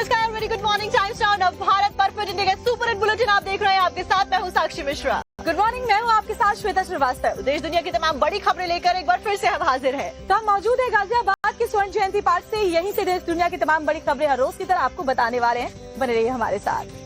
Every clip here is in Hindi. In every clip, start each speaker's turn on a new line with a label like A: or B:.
A: नमस्कार, very good morning. Times now नव भारत पर फिट इंडिया का सुपर हिट बुलेटिन आप देख रहे हैं। आपके साथ मैं हूं साक्षी मिश्रा।
B: गुड मॉर्निंग, मैं हूं आपके साथ श्वेता श्रीवास्तव।
A: देश दुनिया की तमाम बड़ी खबरें लेकर एक बार फिर से हम हाजिर हैं।
B: तो हम मौजूद है गाजियाबाद के स्वर्ण जयंती पार्क से। यहीं से देश दुनिया की तमाम बड़ी खबरें हर रोज की तरह आपको बताने वाले हैं। बने रहिए हमारे साथ।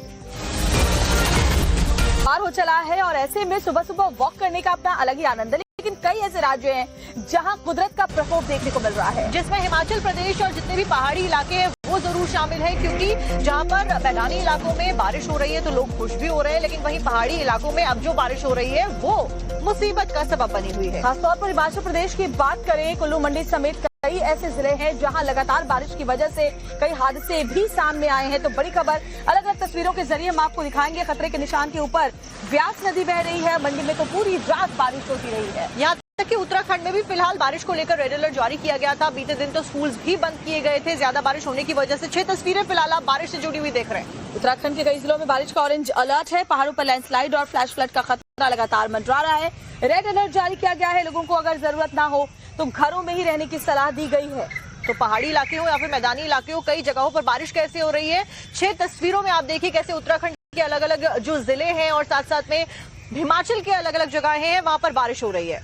B: बार हो चला है और ऐसे में सुबह सुबह वॉक करने का अपना अलग ही आनंद है, लेकिन कई ऐसे राज्य हैं जहां कुदरत का प्रकोप देखने को मिल रहा है,
A: जिसमें हिमाचल प्रदेश और जितने भी पहाड़ी इलाके हैं वो जरूर शामिल है, क्योंकि जहां पर मैदानी इलाकों में बारिश हो रही है तो लोग खुश भी हो रहे हैं, लेकिन वहीं पहाड़ी इलाकों में अब जो बारिश हो रही है वो मुसीबत का सबब बनी हुई है।
B: खासतौर पर हिमाचल प्रदेश की बात करें, कुल्लू मंडी समेत कई ऐसे जिले हैं जहां लगातार बारिश की वजह से कई हादसे भी सामने आए हैं। तो बड़ी खबर अलग अलग तस्वीरों के जरिए हम आपको दिखाएंगे। खतरे के निशान के ऊपर व्यास नदी बह रही है। मंडी में तो पूरी रात बारिश होती रही है।
A: यहाँ तक कि उत्तराखंड में भी फिलहाल बारिश को लेकर रेड अलर्ट जारी किया गया था। बीते दिन तो स्कूल्स भी बंद किए गए थे ज्यादा बारिश होने की वजह से। 6 तस्वीरें फिलहाल आप बारिश से जुड़ी हुई देख रहे हैं।
B: उत्तराखंड के कई जिलों में बारिश का ऑरेंज अलर्ट है। पहाड़ों पर लैंडस्लाइड और फ्लैश फ्लड का खतरा लगातार मंडरा रहा है। रेड अलर्ट जारी किया गया है। लोगों को अगर जरूरत ना हो तो घरों में ही रहने की सलाह दी गई है।
A: तो पहाड़ी इलाके हो या फिर मैदानी इलाके हो, कई जगहों पर बारिश कैसे हो रही है। 6 तस्वीरों में आप देखिए कैसे उत्तराखंड के अलग अलग जो जिले हैं और साथ साथ में हिमाचल के अलग अलग जगह हैं वहां पर बारिश हो रही है।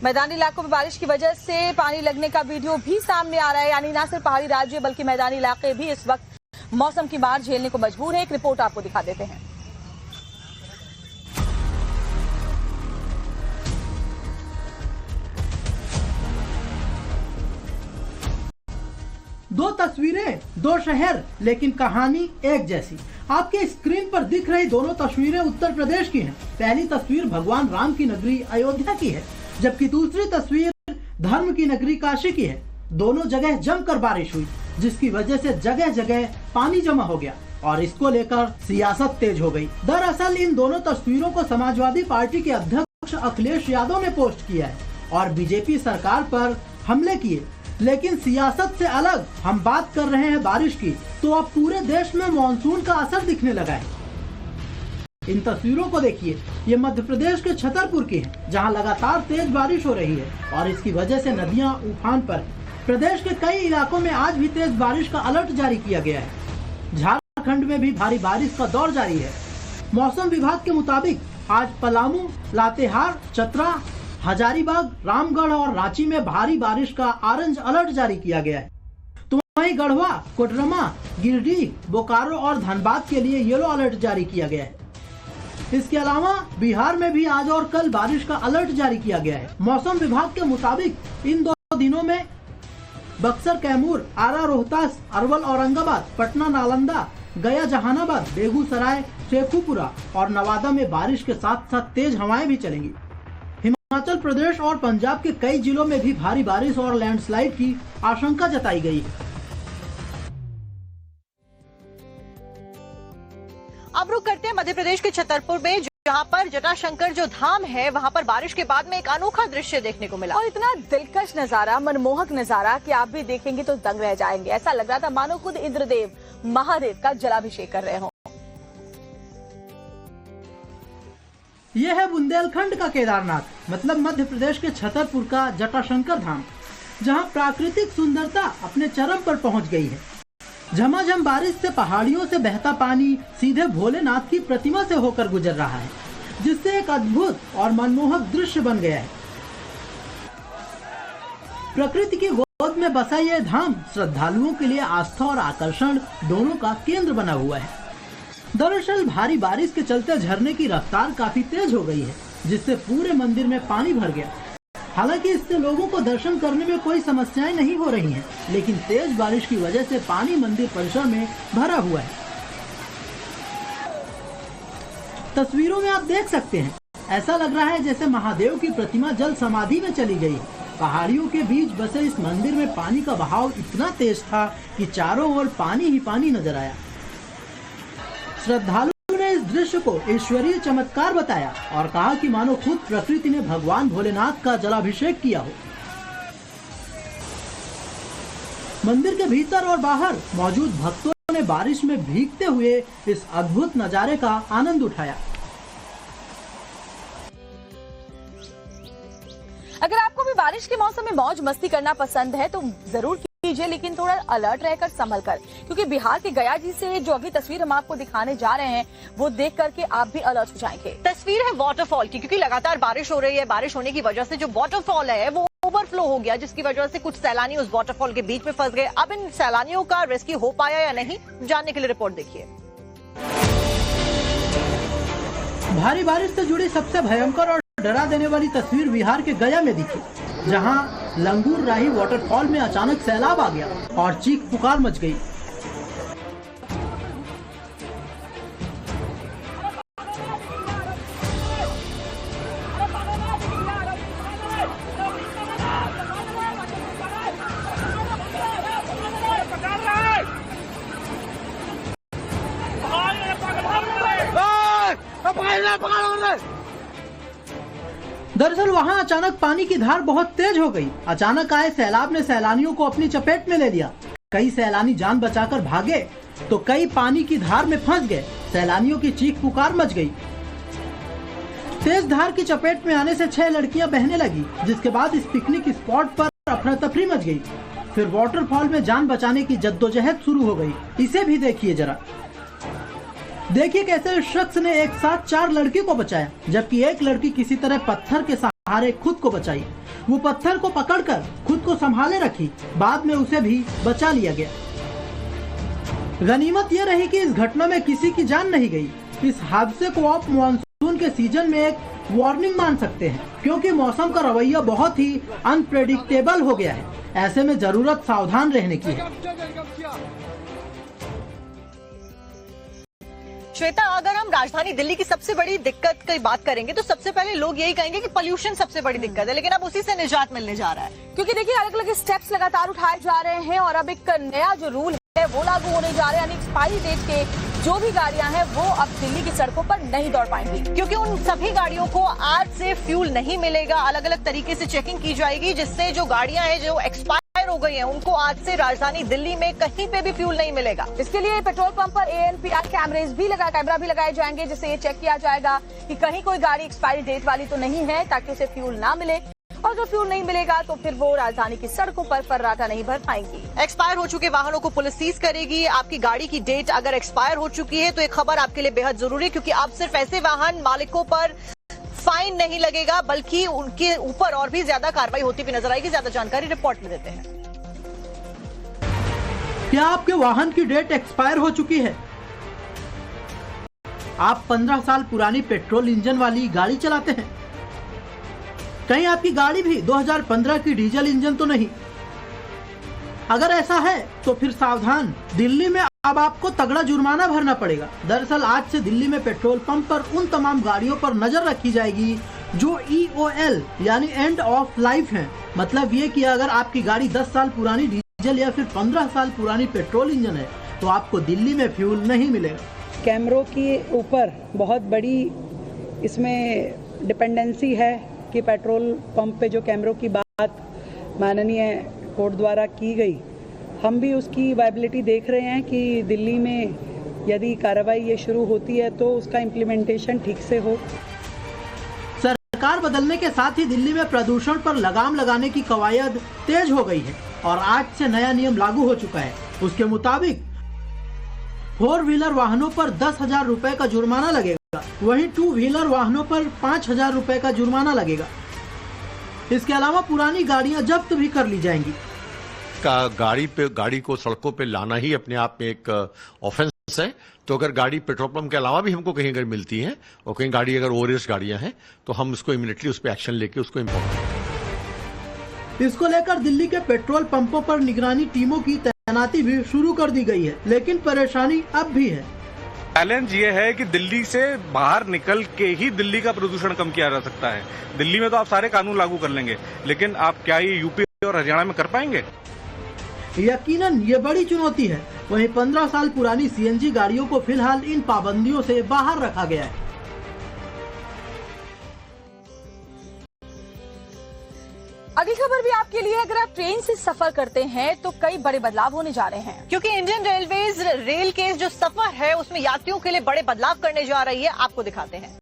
B: मैदानी इलाकों में बारिश की वजह से पानी लगने का वीडियो भी सामने आ रहा है। यानी न सिर्फ पहाड़ी राज्य बल्कि मैदानी इलाके भी इस वक्त मौसम की मार झेलने को मजबूर है। एक रिपोर्ट आपको दिखा देते हैं।
C: दो तस्वीरें, दो शहर, लेकिन कहानी एक जैसी। आपके स्क्रीन पर दिख रही दोनों तस्वीरें उत्तर प्रदेश की हैं। पहली तस्वीर भगवान राम की नगरी अयोध्या की है, जबकि दूसरी तस्वीर धर्म की नगरी काशी की है। दोनों जगह जमकर बारिश हुई, जिसकी वजह से जगह जगह पानी जमा हो गया और इसको लेकर सियासत तेज हो गई। दरअसल इन दोनों तस्वीरों को समाजवादी पार्टी के अध्यक्ष अखिलेश यादव ने पोस्ट किया है और बीजेपी सरकार पर हमले किए। लेकिन सियासत से अलग हम बात कर रहे हैं बारिश की, तो अब पूरे देश में मानसून का असर दिखने लगा है। इन तस्वीरों को देखिए, ये मध्य प्रदेश के छतरपुर की है, जहां लगातार तेज बारिश हो रही है और इसकी वजह से नदियां उफान पर हैं। प्रदेश के कई इलाकों में आज भी तेज बारिश का अलर्ट जारी किया गया है। झारखंड में भी भारी बारिश का दौर जारी है। मौसम विभाग के मुताबिक आज पलामू, लातेहार, चतरा, हजारीबाग, रामगढ़ और रांची में भारी बारिश का ऑरेंज अलर्ट जारी किया गया है। तो वहीं गढ़वा, कोडरमा, गिरिडीह, बोकारो और धनबाद के लिए येलो अलर्ट जारी किया गया है। इसके अलावा बिहार में भी आज और कल बारिश का अलर्ट जारी किया गया है। मौसम विभाग के मुताबिक इन 2 दिनों में बक्सर, कैमूर, आरा, रोहतास, अरवल, औरंगाबाद, पटना, नालंदा, गया, जहानाबाद, बेगूसराय, शेखुपुरा और नवादा में बारिश के साथ साथ तेज हवाएं भी चलेंगी। हिमाचल प्रदेश और पंजाब के कई जिलों में भी भारी बारिश और लैंडस्लाइड की आशंका जताई गई है।
A: अब रुक करते हैं मध्य प्रदेश के छतरपुर में, जहां पर जटाशंकर जो धाम है वहां पर बारिश के बाद में एक अनोखा दृश्य देखने को मिला
B: और इतना दिलकश नजारा, मनमोहक नजारा कि आप भी देखेंगे तो दंग रह जाएंगे। ऐसा लग रहा था मानो खुद इंद्रदेव महादेव का जलाभिषेक कर रहे हो।
C: यह है बुंदेलखंड का केदारनाथ, मतलब मध्य प्रदेश के छतरपुर का जटाशंकर धाम, जहां प्राकृतिक सुंदरता अपने चरम पर पहुंच गई है। झमाझम बारिश से पहाड़ियों से बहता पानी सीधे भोलेनाथ की प्रतिमा से होकर गुजर रहा है, जिससे एक अद्भुत और मनमोहक दृश्य बन गया है। प्रकृति की गोद में बसा यह धाम श्रद्धालुओं के लिए आस्था और आकर्षण दोनों का केंद्र बना हुआ है। दरअसल भारी बारिश के चलते झरने की रफ्तार काफी तेज हो गई है, जिससे पूरे मंदिर में पानी भर गया। हालांकि इससे लोगों को दर्शन करने में कोई समस्याएं नहीं हो रही हैं, लेकिन तेज बारिश की वजह से पानी मंदिर परिसर में भरा हुआ है। तस्वीरों में आप देख सकते हैं, ऐसा लग रहा है जैसे महादेव की प्रतिमा जल समाधि में चली गई है। पहाड़ियों के बीच बसे इस मंदिर में पानी का बहाव इतना तेज था कि चारों ओर पानी ही पानी नजर आया। श्रद्धालुओं ने इस दृश्य को ईश्वरीय चमत्कार बताया और कहा कि मानो खुद प्रकृति ने भगवान भोलेनाथ का जलाभिषेक किया हो। मंदिर के भीतर और बाहर मौजूद भक्तों ने बारिश में भीगते हुए इस अद्भुत नजारे का आनंद उठाया।
B: अगर आपको भी बारिश के मौसम में मौज मस्ती करना पसंद है तो जरूर लीजिए, लेकिन थोड़ा अलर्ट रहकर संभल कर, क्योंकि बिहार के गया जी से जो अभी तस्वीर हम आपको दिखाने जा रहे हैं वो देख करके आप भी अलर्ट हो जाएंगे।
A: तस्वीर है वाटरफॉल की, क्योंकि लगातार बारिश हो रही है। बारिश होने की वजह से जो वाटरफॉल है वो ओवरफ्लो हो गया, जिसकी वजह से कुछ सैलानी उस वाटरफॉल के बीच में फंस गए। अब इन सैलानियों का रेस्क्यू हो पाया या नहीं, जानने के लिए रिपोर्ट देखिए।
C: भारी बारिश से जुड़ी सबसे भयंकर और डरा देने वाली तस्वीर बिहार के गया में दिखी, जहां लंगूर राही वाटरफॉल में अचानक सैलाब आ गया और चीख पुकार मच गई। दरअसल वहां अचानक पानी की धार बहुत तेज हो गई। अचानक आए सैलाब ने सैलानियों को अपनी चपेट में ले लिया। कई सैलानी जान बचाकर भागे तो कई पानी की धार में फंस गए। सैलानियों की चीख पुकार मच गई। तेज धार की चपेट में आने से 6 लड़कियां बहने लगी, जिसके बाद इस पिकनिक स्पॉट पर अफरा तफरी मच गई। फिर वाटरफॉल में जान बचाने की जद्दोजहद शुरू हो गई। इसे भी देखिए जरा। देखिए कैसे उस शख्स ने एक साथ 4 लड़की को बचाया, जबकि एक लड़की किसी तरह पत्थर के सहारे खुद को बचाई। वो पत्थर को पकड़कर खुद को संभाले रखी। बाद में उसे भी बचा लिया गया। गनीमत यह रही कि इस घटना में किसी की जान नहीं गई। इस हादसे को आप मानसून के सीजन में एक वार्निंग मान सकते हैं, क्योंकि मौसम का रवैया बहुत ही अनप्रेडिक्टेबल हो गया है। ऐसे में जरूरत सावधान रहने की है।
A: श्वेता, अगर हम राजधानी दिल्ली की सबसे बड़ी दिक्कत की बात करेंगे तो सबसे पहले लोग यही कहेंगे कि पोल्यूशन सबसे बड़ी दिक्कत है, लेकिन अब उसी से निजात मिलने जा रहा है,
B: क्योंकि देखिए अलग अलग स्टेप्स लगातार उठाए जा रहे हैं और अब एक नया जो रूल है वो लागू होने जा रहे हैं। यानी एक्सपायरी डेट के जो भी गाड़ियां हैं वो अब दिल्ली की सड़कों पर नहीं दौड़ पाएंगी,
A: क्योंकि उन सभी गाड़ियों को आज से फ्यूल नहीं मिलेगा। अलग अलग तरीके से चेकिंग की जाएगी, जिससे जो गाड़ियां हैं जो एक्सपायर हो गई हैं उनको आज से राजधानी दिल्ली में कहीं पे भी फ्यूल नहीं मिलेगा।
B: इसके लिए पेट्रोल पंप पर ANPR कैमरा भी लगाए जाएंगे, जिससे ये चेक किया जाएगा कि कहीं कोई गाड़ी एक्सपायरी डेट वाली तो नहीं है, ताकि उसे फ्यूल ना मिले। और जो फ्यूल नहीं मिलेगा तो फिर वो राजधानी की सड़कों पर फर्राटा नहीं भर पाएंगी।
A: एक्सपायर हो चुके वाहनों को पुलिस सीज करेगी। आपकी गाड़ी की डेट अगर एक्सपायर हो चुकी है तो एक खबर आपके लिए बेहद जरूरी है, क्योंकि अब सिर्फ ऐसे वाहन मालिकों पर फाइन नहीं लगेगा, बल्कि उनके ऊपर और भी ज्यादा कार्रवाई होती हुई नजर आएगी। ज्यादा जानकारी रिपोर्ट में देते हैं।
C: क्या आपके वाहन की डेट एक्सपायर हो चुकी है? आप 15 साल पुरानी पेट्रोल इंजन वाली गाड़ी चलाते हैं? कहीं आपकी गाड़ी भी 2015 की डीजल इंजन तो नहीं? अगर ऐसा है तो फिर सावधान, दिल्ली में अब आपको तगड़ा जुर्माना भरना पड़ेगा। दरअसल आज से दिल्ली में पेट्रोल पंप पर उन तमाम गाड़ियों पर नजर रखी जाएगी जो EOL यानी एंड ऑफ लाइफ है। मतलब ये कि अगर आपकी गाड़ी 10 साल पुरानी डीजल या फिर 15 साल पुरानी पेट्रोल इंजन है तो आपको दिल्ली में फ्यूल नहीं मिलेगा।
D: कैमरों के ऊपर बहुत बड़ी इसमें डिपेंडेंसी है कि पेट्रोल पंप पे जो कैमरों की बात माननीय कोर्ट द्वारा की गई, हम भी उसकी वायबिलिटी देख रहे हैं कि दिल्ली में यदि कार्रवाई ये शुरू होती है तो उसका इम्प्लीमेंटेशन ठीक से हो।
C: सरकार बदलने के साथ ही दिल्ली में प्रदूषण पर लगाम लगाने की कवायद तेज हो गई है और आज से नया नियम लागू हो चुका है। उसके मुताबिक 4 व्हीलर वाहनों पर 10,000 रुपए का जुर्माना लगेगा, वहीं 2 व्हीलर वाहनों पर 5,000 रुपए का जुर्माना लगेगा। इसके अलावा पुरानी गाड़ियां जब्त भी कर ली जाएंगी।
E: गाड़ी को सड़कों पे लाना ही अपने आप में एक ऑफेंस है। तो अगर गाड़ी पेट्रोल पंप के अलावा भी हमको कहीं अगर मिलती है और कहीं गाड़ी अगर ओवररेस गाड़ियां हैं तो हम उसको इमीडिएटली उस पर एक्शन लेके उसको इम्पोर्ट करेंगे।
C: इसको लेकर दिल्ली के पेट्रोल पंपों पर निगरानी टीमों की तैनाती भी शुरू कर दी गई है, लेकिन परेशानी अब भी है।
F: चैलेंज ये है कि दिल्ली से बाहर निकल के ही दिल्ली का प्रदूषण कम किया जा सकता है। दिल्ली में तो आप सारे कानून लागू कर लेंगे, लेकिन आप क्या ये यूपी और हरियाणा में कर पाएंगे?
C: यकीनन ये बड़ी चुनौती है। वहीं 15 साल पुरानी CNG गाड़ियों को फिलहाल इन पाबंदियों से बाहर रखा गया है।
B: अगली खबर भी आपके लिए, अगर आप ट्रेन से सफर करते हैं तो कई बड़े बदलाव होने जा रहे हैं,
A: क्योंकि इंडियन रेलवेज रेल के जो सफर है उसमें यात्रियों के लिए बड़े बदलाव करने जा रही है। आपको दिखाते हैं।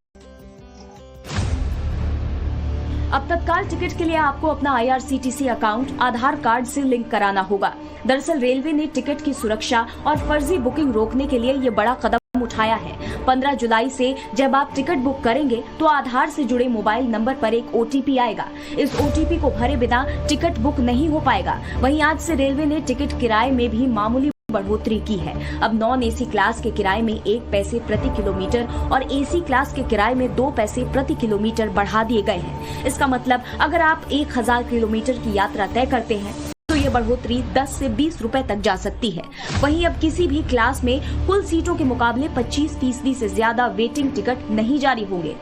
G: अब तत्काल टिकट के लिए आपको अपना IRCTC अकाउंट आधार कार्ड से लिंक कराना होगा। दरअसल रेलवे ने टिकट की सुरक्षा और फर्जी बुकिंग रोकने के लिए ये बड़ा कदम उठाया है। 15 जुलाई से जब आप टिकट बुक करेंगे तो आधार से जुड़े मोबाइल नंबर पर एक OTP आएगा। इस OTP को भरे बिना टिकट बुक नहीं हो पाएगा। वहीं आज से रेलवे ने टिकट किराए में भी मामूली बढ़ोतरी की है। अब नॉन AC क्लास के किराए में 1 पैसे प्रति किलोमीटर और AC क्लास के किराए में 2 पैसे प्रति किलोमीटर बढ़ा दिए गए हैं। इसका मतलब अगर आप 1000 किलोमीटर की यात्रा तय करते हैं तो ये बढ़ोतरी 10 से 20 रुपए तक जा सकती है। वहीं अब किसी भी क्लास में कुल सीटों के मुकाबले 25% से ज्यादा वेटिंग टिकट नहीं जारी होंगे।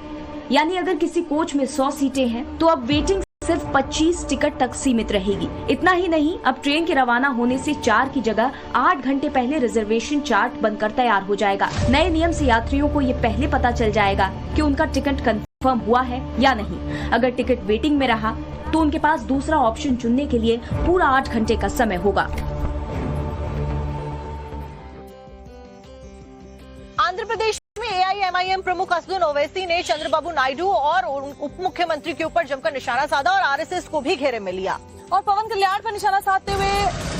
G: यानी अगर किसी कोच में 100 सीटें हैं तो अब वेटिंग सिर्फ 25 टिकट तक सीमित रहेगी। इतना ही नहीं, अब ट्रेन के रवाना होने से 4 की जगह 8 घंटे पहले रिजर्वेशन चार्ट बनकर तैयार हो जाएगा। नए नियम से यात्रियों को ये पहले पता चल जाएगा कि उनका टिकट कंफर्म हुआ है या नहीं। अगर टिकट वेटिंग में रहा तो उनके पास दूसरा ऑप्शन चुनने के लिए पूरा 8 घंटे का समय होगा।
A: आंध्र प्रदेश में AIMIM प्रमुख असदुद्दीन ओवैसी ने चंद्रबाबू नायडू और उप मुख्यमंत्री के ऊपर जमकर निशाना साधा और RSS को भी घेरे में लिया।
B: और पवन कल्याण पर निशाना साधते हुए,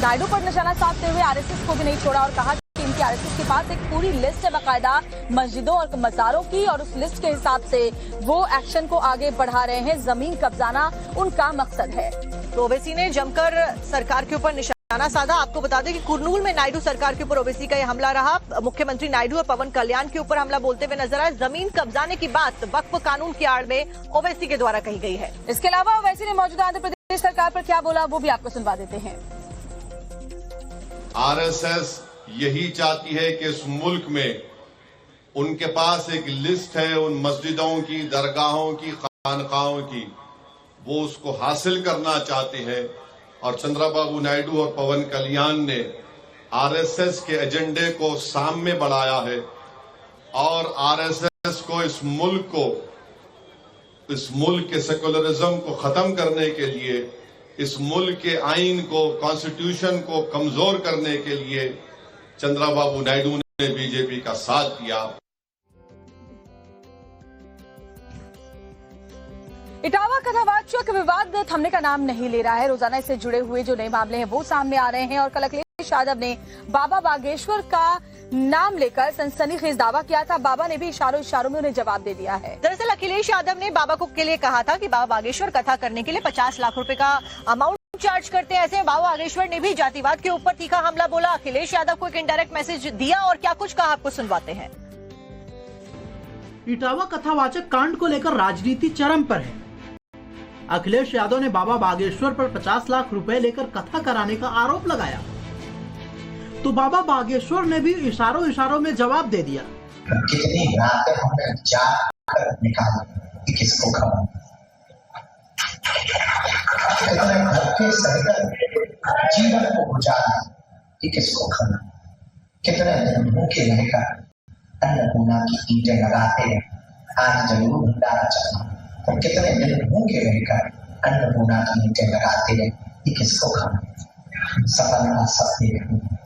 B: नायडू पर निशाना साधते हुए RSS को भी नहीं छोड़ा और कहा कि इनकी RSS के पास एक पूरी लिस्ट है बाकायदा मस्जिदों और मज़ारों की, और उस लिस्ट के हिसाब से वो एक्शन को आगे बढ़ा रहे हैं। जमीन कब्जाना उनका मकसद है।
A: तो ओवैसी ने जमकर सरकार के ऊपर निशाना साधा। आपको बता दें कि कुर्नूल में नायडू सरकार के ऊपर ओवैसी का यह हमला रहा। मुख्यमंत्री नायडू और पवन कल्याण के ऊपर हमला बोलते हुए नजर आए। जमीन कब्जाने की बात वक्फ कानून की आड़ में ओवैसी के द्वारा कही गई है।
B: इसके अलावा ओवैसी ने मौजूदा आंध्र प्रदेश सरकार पर क्या बोला वो भी आपको सुनवा देते हैं।
H: RSS यही चाहती है कि इस मुल्क में उनके पास एक लिस्ट है उन मस्जिदों की, दरगाहों की, खानकाहों की, वो उसको हासिल करना चाहते हैं। और चंद्रबाबू नायडू और पवन कल्याण ने RSS के एजेंडे को सामने बढ़ाया है और RSS को इस मुल्क के सेकुलरिज्म को खत्म करने के लिए, इस मुल्क के आइन को, कॉन्स्टिट्यूशन को कमजोर करने के लिए चंद्रबाबू नायडू ने बीजेपी का साथ दिया।
B: इटावा कथावाचक विवाद थमने का नाम नहीं ले रहा है। रोजाना इससे जुड़े हुए जो नए मामले हैं वो सामने आ रहे हैं और कल अखिलेश यादव ने बाबा बागेश्वर का नाम लेकर सनसनीखेज दावा किया था। बाबा ने भी इशारों में उन्हें जवाब दे दिया है।
A: दरअसल अखिलेश यादव ने बाबा को के लिए कहा था कि बाबा बागेश्वर कथा करने के लिए 50 लाख रुपए का अमाउंट चार्ज करते हैं। ऐसे में बाबा बागेश्वर ने भी जातिवाद के ऊपर तीखा हमला बोला। अखिलेश यादव को एक इनडायरेक्ट मैसेज दिया और क्या कुछ कहा आपको सुनवाते हैं।
C: इटावा कथावाचक कांड को लेकर राजनीति चरम पर है। अखिलेश यादव ने बाबा बागेश्वर पर 50 लाख रुपए लेकर कथा कराने का आरोप लगाया तो बाबा बागेश्वर ने भी इशारों में जवाब दे दिया।
I: कितनी रातें हमने जाकर निकाली, किसको खबर, कितने घर के सहकर जीवन को गुजारा, किसको खबर, कितने दिन भूखे रहकर अन्नपूर्णा की ईंटें लगाते हैं, आज जरूर भंडारा चलना, और कितने दिन भूखे रहकर अन्नपूर्णा की ईंटें लगाते हैं, किसको खबर। सफलता सबके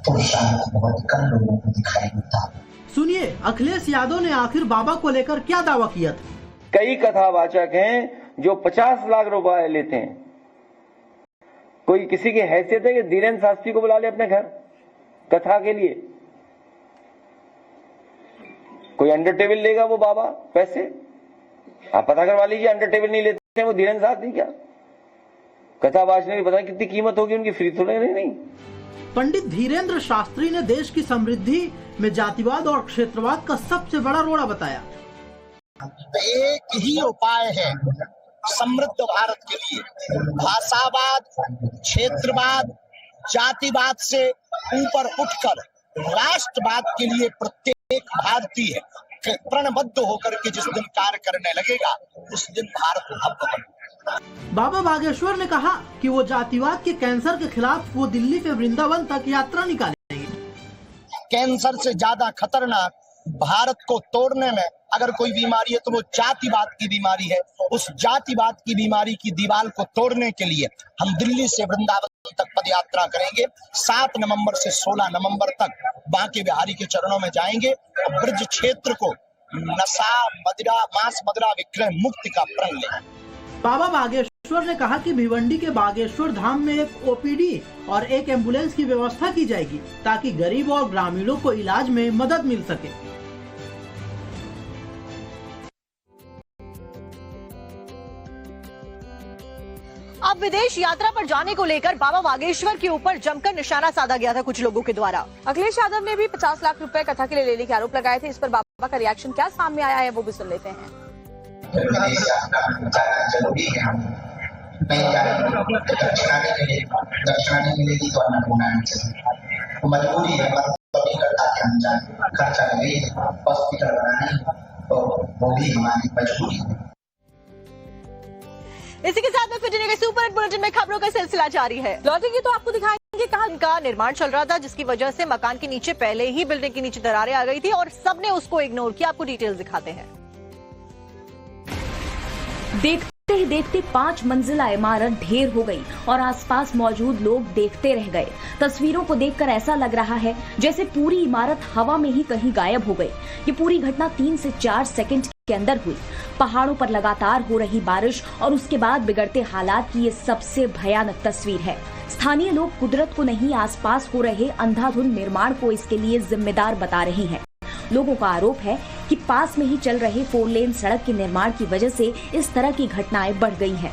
I: पुरुषार्थ बहुत कम लोगों को दिखाई देता।
C: सुनिए अखिलेश यादव ने आखिर बाबा को लेकर क्या दावा किया था।
J: कई कथावाचक हैं जो 50 लाख रुपए लेते हैं। कोई किसी की हैसियत है कि धीरेन्द्र शास्त्री को बुला ले अपने घर कथा के लिए? कोई अंडर टेबल लेगा वो बाबा पैसे? आप पता करवा लीजिए, अंडर टेबल नहीं लेते हैं वो धीरेन्द्र शास्त्री। क्या कथावाचक की पता कितनी कीमत होगी उनकी, फ्री थोड़े नहीं।
C: पंडित धीरेन्द्र शास्त्री ने देश की समृद्धि में जातिवाद और क्षेत्रवाद का सबसे बड़ा रोड़ा बताया।
I: एक ही उपाय है समृद्ध भारत के लिए, भाषावाद, क्षेत्रवाद, जातिवाद से ऊपर उठकर राष्ट्रवाद के लिए प्रत्येक भारतीय प्रणबद्ध होकर के जिस दिन कार्य करने लगेगा उस दिन भारत भव्य बनेगा।
C: बाबा बागेश्वर ने कहा कि वो जातिवाद के कैंसर के खिलाफ वो दिल्ली से वृंदावन तक यात्रा निकालेंगे।
I: कैंसर से ज्यादा खतरनाक भारत को तोड़ने में अगर कोई बीमारी है तो वो जातिवाद की बीमारी है। उस जातिवाद की बीमारी की दीवार को तोड़ने के लिए हम दिल्ली से वृंदावन तक पदयात्रा करेंगे। 7 नवंबर से 16 नवंबर तक बांके बिहारी के चरणों में जाएंगे और ब्रज क्षेत्र को नशा मदिरा मांस मदिरा विक्रय मुक्ति का प्रण लें।
C: बाबा बागेश्वर ने कहा कि भिवंडी के बागेश्वर धाम में एक ओपीडी और एक एम्बुलेंस की व्यवस्था की जाएगी ताकि गरीब और ग्रामीणों को इलाज में मदद मिल सके।
A: अब विदेश यात्रा पर जाने को लेकर बाबा बागेश्वर के ऊपर जमकर निशाना साधा गया था कुछ लोगों के द्वारा।
B: अखिलेश यादव ने भी 50 लाख रुपए कथा के लिए लेने के आरोप लगाए थे। इस पर बाबा का रिएक्शन क्या सामने आया है वो भी सुन लेते हैं।
I: विदेश यात्रा जाना जरूरी है, नहीं जाएंगे तो दक्षिणा नहीं मिलेगी तो अन्नपूर्णा नहीं चलेगी। मजबूरी है, मतलब नहीं करता कि हम जाए, खर्चा लगे हॉस्पिटल बनाने तो वो भी हमारी मजबूरी है।
A: इसी के साथ में फिट इंडिया के सुपर हिट बुलेटिन में खबरों का सिलसिला जारी है।
B: लौटेंगे तो आपको दिखाएंगे कहाँ
A: इनका निर्माण चल रहा था जिसकी वजह से मकान के नीचे पहले ही बिल्डिंग के नीचे दरारें आ गई थी और सबने उसको इग्नोर किया। आपको डिटेल्स दिखाते हैं।
G: देखते ही देखते 5 मंजिला इमारत ढेर हो गई और आसपास मौजूद लोग देखते रह गए। तस्वीरों को देखकर ऐसा लग रहा है जैसे पूरी इमारत हवा में ही कहीं गायब हो गई। ये पूरी घटना 3 से 4 सेकंड के अंदर हुई। पहाड़ों पर लगातार हो रही बारिश और उसके बाद बिगड़ते हालात की ये सबसे भयानक तस्वीर है। स्थानीय लोग कुदरत को नहीं, आसपास हो रहे अंधाधुंध निर्माण को इसके लिए जिम्मेदार बता रहे हैं। लोगों का आरोप है कि पास में ही चल रहे 4 लेन सड़क के निर्माण की वजह से इस तरह की घटनाएं बढ़ गई हैं।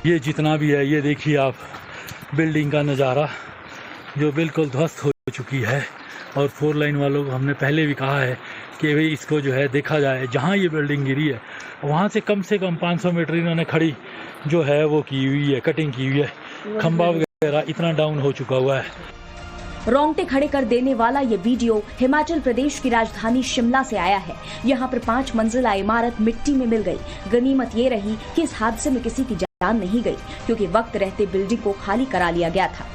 K: ये जितना भी है, ये देखिए आप बिल्डिंग का नज़ारा जो बिल्कुल ध्वस्त हो चुकी है। और 4 लाइन वालों को हमने पहले भी कहा है कि भाई इसको जो है देखा जाए। जहाँ ये बिल्डिंग गिरी है वहाँ से कम 500 मीटर इन्होंने खड़ी जो है वो की हुई है, कटिंग की हुई है। खंबा वगैरह इतना डाउन हो चुका हुआ है।
G: रोंगटे खड़े कर देने वाला ये वीडियो हिमाचल प्रदेश की राजधानी शिमला से आया है। यहाँ पर 5 मंजिला इमारत मिट्टी में मिल गई। गनीमत ये रही कि इस हादसे में किसी की जान नहीं गई क्योंकि वक्त रहते बिल्डिंग को खाली करा लिया गया था।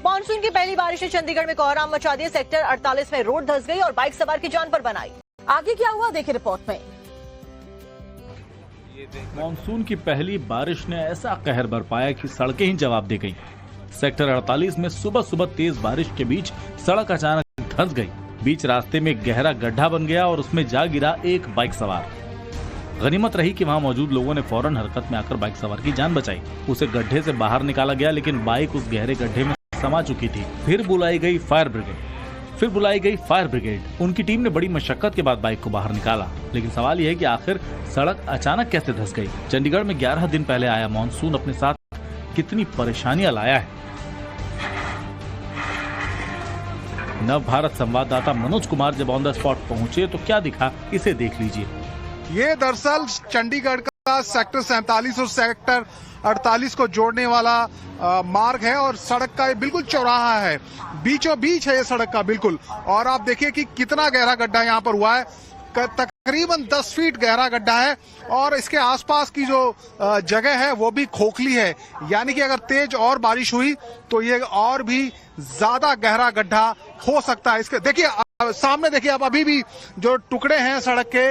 A: मानसून की पहली बारिश ने चंडीगढ़ में कोहराम मचा दिया। सेक्टर 48 में रोड धंस गई और बाइक सवार की जान पर बनाई।
B: आगे क्या हुआ देखिए रिपोर्ट में।
L: मानसून की पहली बारिश ने ऐसा कहर बरपाया कि सड़कें ही जवाब दे गईं। सेक्टर 48 में सुबह सुबह तेज बारिश के बीच सड़क अचानक धंस गई। बीच रास्ते में गहरा गड्ढा बन गया और उसमें जा गिरा एक बाइक सवार। गनीमत रही कि वहां मौजूद लोगों ने फौरन हरकत में आकर बाइक सवार की जान बचाई। उसे गड्ढे से बाहर निकाला गया लेकिन बाइक उस गहरे गड्ढे में समा चुकी थी। फिर बुलाई गई फायर ब्रिगेड। उनकी टीम ने बड़ी मशक्कत के बाद बाइक को बाहर निकाला। लेकिन सवाल यह है कि आखिर सड़क अचानक कैसे धंस गई। चंडीगढ़ में 11 दिन पहले आया मानसून अपने साथ कितनी परेशानियां लाया है। नव भारत संवाददाता मनोज कुमार जब ऑन द स्पॉट पहुंचे तो क्या दिखा, इसे देख लीजिए।
M: ये दरअसल चंडीगढ़ का सेक्टर 47 और सेक्टर 48 को जोड़ने वाला मार्ग है और सड़क का ये बिल्कुल चौराहा है। बीचों बीच है ये सड़क का बिल्कुल। और आप देखिए कि कितना गहरा गड्ढा यहाँ पर हुआ है। तकरीबन 10 फीट गहरा गड्ढा है और इसके आसपास की जो जगह है वो भी खोखली है। यानी कि अगर तेज और बारिश हुई तो ये और भी ज्यादा गहरा गड्ढा हो सकता है। इसके देखिए सामने देखिए आप, अभी भी जो टुकड़े हैं सड़क के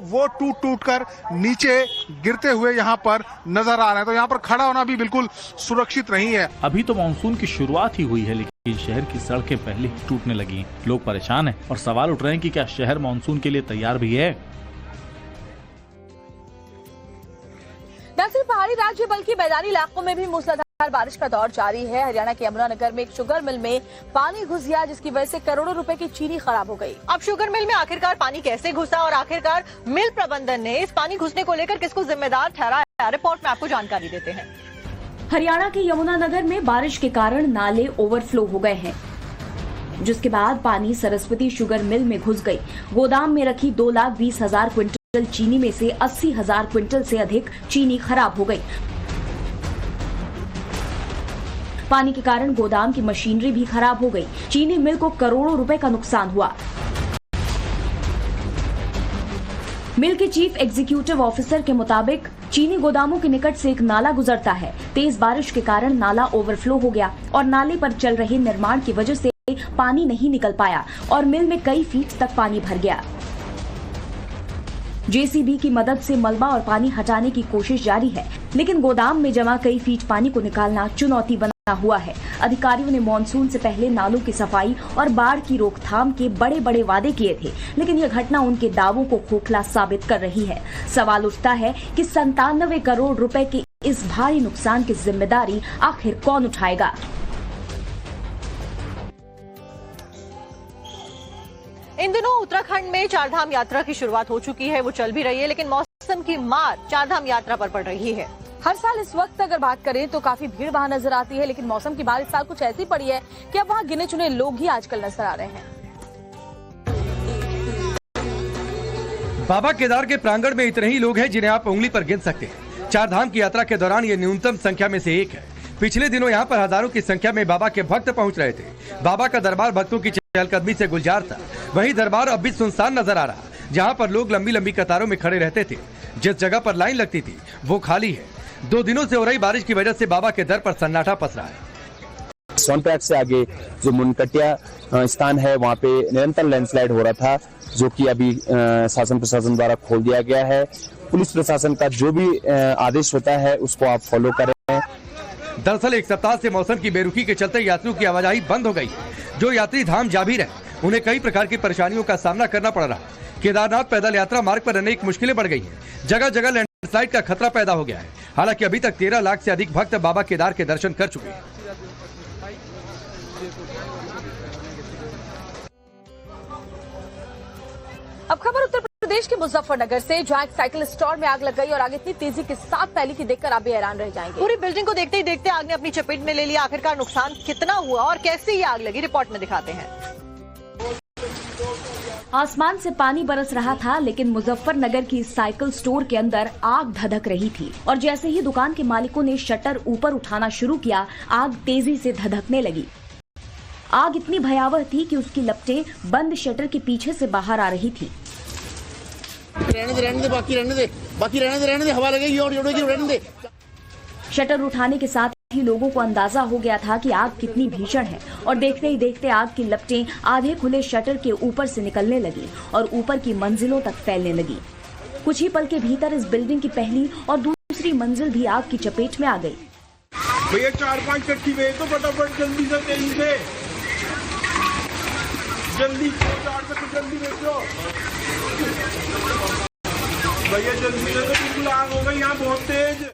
M: वो टूट कर नीचे गिरते हुए यहाँ पर नजर आ रहे हैं। तो यहाँ पर खड़ा होना भी बिल्कुल सुरक्षित नहीं है।
L: अभी तो मानसून की शुरुआत ही हुई है लेकिन शहर की सड़कें पहले ही टूटने लगी हैं। लोग परेशान हैं और सवाल उठ रहे हैं कि क्या शहर मानसून के लिए तैयार भी है।
B: न सिर्फ पहाड़ी राज्य बल्कि मैदानी इलाकों में भी मूसलाधार बारिश का दौर जारी है। हरियाणा के यमुनानगर में एक शुगर मिल में पानी घुस गया जिसकी वजह से करोड़ों रुपए की चीनी खराब हो गई।
A: अब शुगर मिल में आखिरकार पानी कैसे घुसा और आखिरकार मिल प्रबंधन ने इस पानी घुसने को लेकर किसको जिम्मेदार ठहराया, रिपोर्ट में आपको जानकारी देते हैं।
G: हरियाणा के यमुनानगर में बारिश के कारण नाले ओवरफ्लो हो गए हैं जिसके बाद पानी सरस्वती शुगर मिल में घुस गई। गोदाम में रखी 2,20,000 क्विंटल चीनी में से 80,000 क्विंटल से अधिक चीनी खराब हो गई। पानी के कारण गोदाम की मशीनरी भी खराब हो गई। चीनी मिल को करोड़ों रुपए का नुकसान हुआ। मिल के चीफ एग्जीक्यूटिव ऑफिसर के मुताबिक चीनी गोदामों के निकट से एक नाला गुजरता है। तेज बारिश के कारण नाला ओवरफ्लो हो गया और नाले पर चल रहे निर्माण की वजह से पानी नहीं निकल पाया और मिल में कई फीट तक पानी भर गया। जेसीबी की मदद से मलबा और पानी हटाने की कोशिश जारी है लेकिन गोदाम में जमा कई फीट पानी को निकालना चुनौती बना हुआ है। अधिकारियों ने मानसून से पहले नालों की सफाई और बाढ़ की रोकथाम के बड़े बड़े वादे किए थे, लेकिन यह घटना उनके दावों को खोखला साबित कर रही है। सवाल उठता है कि 97 करोड़ रुपए के इस भारी नुकसान की जिम्मेदारी आखिर कौन उठाएगा।
A: इन दिनों उत्तराखंड में चारधाम यात्रा की शुरुआत हो चुकी है, वो चल भी रही है, लेकिन मौसम की मार चारधाम यात्रा पर पड़ रही है।
B: हर साल इस वक्त अगर बात करें तो काफी भीड़ वहां नजर आती है, लेकिन मौसम की मार इस साल कुछ ऐसी पड़ी है कि अब वहां गिने चुने लोग ही आजकल नजर आ रहे हैं।
N: बाबा केदार के प्रांगण में इतने ही लोग हैं जिन्हें आप उंगली पर गिन सकते हैं। चारधाम की यात्रा के दौरान ये न्यूनतम संख्या में से एक है। पिछले दिनों यहाँ पर हजारों की संख्या में बाबा के भक्त पहुँच रहे थे। बाबा का दरबार भक्तों की चहलकदमी से गुलजार था। वहीं दरबार अब भी सुनसान नजर आ रहा, जहाँ पर लोग लंबी लंबी कतारों में खड़े रहते थे। जिस जगह पर लाइन लगती थी वो खाली है। 2 दिनों से हो रही बारिश की वजह से बाबा के दर पर सन्नाटा पसरा है।
O: सोनप्रयाग से आगे जो मुनकटिया स्थान है वहाँ पे निरंतर लैंडस्लाइड हो रहा था, जो कि अभी शासन प्रशासन द्वारा खोल दिया गया है। पुलिस प्रशासन का जो भी आदेश होता है उसको आप फॉलो करें।
N: दरअसल एक सप्ताह से मौसम की बेरुखी के चलते यात्रियों की आवाजाही बंद हो गई है। जो यात्री धाम जा भी रहे उन्हें कई प्रकार की परेशानियों का सामना करना पड़ रहा है। केदारनाथ पैदल यात्रा मार्ग पर अनेक मुश्किलें बढ़ गई हैं। जगह जगह लैंडस्लाइड का खतरा पैदा हो गया है। हालांकि अभी तक 13 लाख से अधिक भक्त बाबा केदार के दर्शन कर चुके हैं।
B: अब खबर उत्तर प्रदेश के मुजफ्फरनगर से, जहां एक साइकिल स्टोर में आग लग गई और आग इतनी तेजी के साथ फैली कि देखकर आप भी हैरान रह जाएंगे।
A: पूरी बिल्डिंग को देखते ही देखते आग ने अपनी चपेट में ले लिया। आखिरकार नुकसान कितना हुआ और कैसे ये आग लगी, रिपोर्ट में दिखाते हैं।
G: आसमान से पानी बरस रहा था, लेकिन मुजफ्फरनगर की साइकिल स्टोर के अंदर आग धधक रही थी और जैसे ही दुकान के मालिकों ने शटर ऊपर उठाना शुरू किया, आग तेजी से धधकने लगी। आग इतनी भयावह थी कि उसकी लपटें बंद शटर के पीछे से बाहर आ रही थी।
P: रहने दे, हवा लगेगी और रहने दे।
G: शटर उठाने के साथ ही लोगों को अंदाजा हो गया था कि आग कितनी भीषण है और देखते ही देखते आग की लपटें आधे खुले शटर के ऊपर से निकलने लगी और ऊपर की मंजिलों तक फैलने लगी। कुछ ही पल के भीतर इस बिल्डिंग की पहली और दूसरी मंजिल भी आग की चपेट में आ गई।
P: भैया 4-5 चट्टी भेज दो फटाफट, जल्दी से, तेजी से, जल्दी 4 तक जल्दी भेजो भैया, जल्दी से, तो बिल्कुल आग हो गई यहाँ बहुत तेज।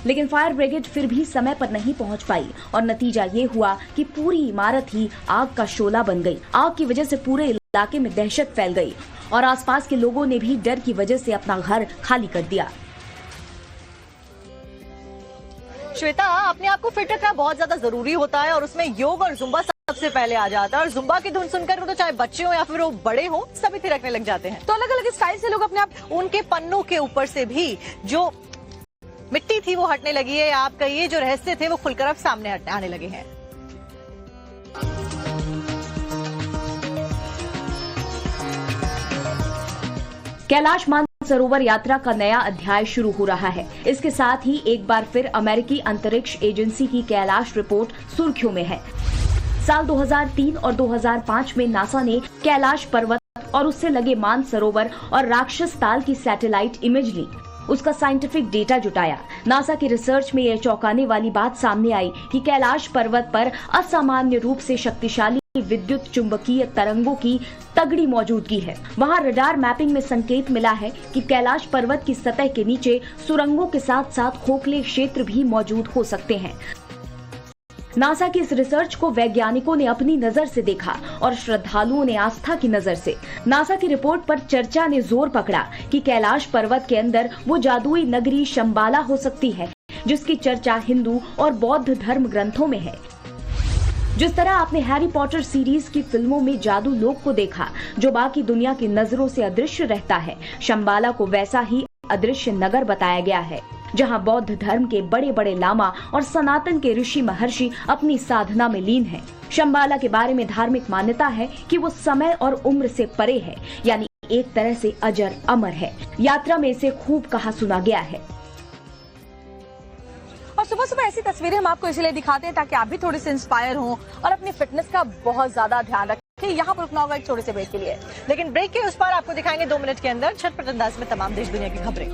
G: लेकिन फायर ब्रिगेड फिर भी समय पर नहीं पहुंच पाई और नतीजा ये हुआ कि पूरी इमारत ही आग का शोला बन गई। आग की वजह से पूरे इलाके में दहशत फैल गई और आसपास के लोगों ने भी डर की वजह से अपना घर खाली कर दिया।
A: श्वेता, अपने आप को फिट रखना बहुत ज्यादा जरूरी होता है और उसमें योग और जुम्बा सबसे पहले आ जाता है। और जुम्बा की धुन सुनकर वो तो चाहे बच्चे हो या फिर वो बड़े हो, सभी थिरकने लग जाते हैं।
B: तो अलग अलग स्टाइल से लोग अपने आप,
A: उनके पन्नों के ऊपर से भी जो मिट्टी थी वो हटने लगी है। आप कहिए जो रहस्य थे वो खुलकर अब सामने आने लगे हैं।
G: कैलाश मानसरोवर यात्रा का नया अध्याय शुरू हो रहा है। इसके साथ ही एक बार फिर अमेरिकी अंतरिक्ष एजेंसी की कैलाश रिपोर्ट सुर्खियों में है। साल 2003 और 2005 में नासा ने कैलाश पर्वत और उससे लगे मानसरोवर और राक्षस ताल की सैटेलाइट इमेज ली, उसका साइंटिफिक डेटा जुटाया। नासा की रिसर्च में यह चौंकाने वाली बात सामने आई कि कैलाश पर्वत पर असामान्य रूप से शक्तिशाली विद्युत चुंबकीय तरंगों की तगड़ी मौजूदगी है। वहां रडार मैपिंग में संकेत मिला है कि कैलाश पर्वत की सतह के नीचे सुरंगों के साथ साथ खोखले क्षेत्र भी मौजूद हो सकते हैं। नासा की इस रिसर्च को वैज्ञानिकों ने अपनी नजर से देखा और श्रद्धालुओं ने आस्था की नजर से। नासा की रिपोर्ट पर चर्चा ने जोर पकड़ा कि कैलाश पर्वत के अंदर वो जादुई नगरी शंबाला हो सकती है जिसकी चर्चा हिंदू और बौद्ध धर्म ग्रंथों में है। जिस तरह आपने हैरी पॉटर सीरीज की फिल्मों में जादू लोक को देखा जो बाकी दुनिया की नजरों से अदृश्य रहता है, शंबाला को वैसा ही अदृश्य नगर बताया गया है जहां बौद्ध धर्म के बड़े बड़े लामा और सनातन के ऋषि महर्षि अपनी साधना में लीन हैं। शंबाला के बारे में धार्मिक मान्यता है कि वो समय और उम्र से परे है, यानी एक तरह से अजर अमर है। यात्रा में इसे खूब कहा सुना गया है।
B: और सुबह सुबह ऐसी तस्वीरें हम आपको इसलिए दिखाते हैं ताकि आप भी थोड़े से इंस्पायर हों और अपनी फिटनेस का बहुत ज्यादा ध्यान रखें। यहाँ पर रुकना होगा एक छोटे से ब्रेक के लिए,
A: लेकिन ब्रेक के उस पार आपको दिखाएंगे 2 मिनट के अंदर झटपट अंदाज में तमाम देश दुनिया की खबरें।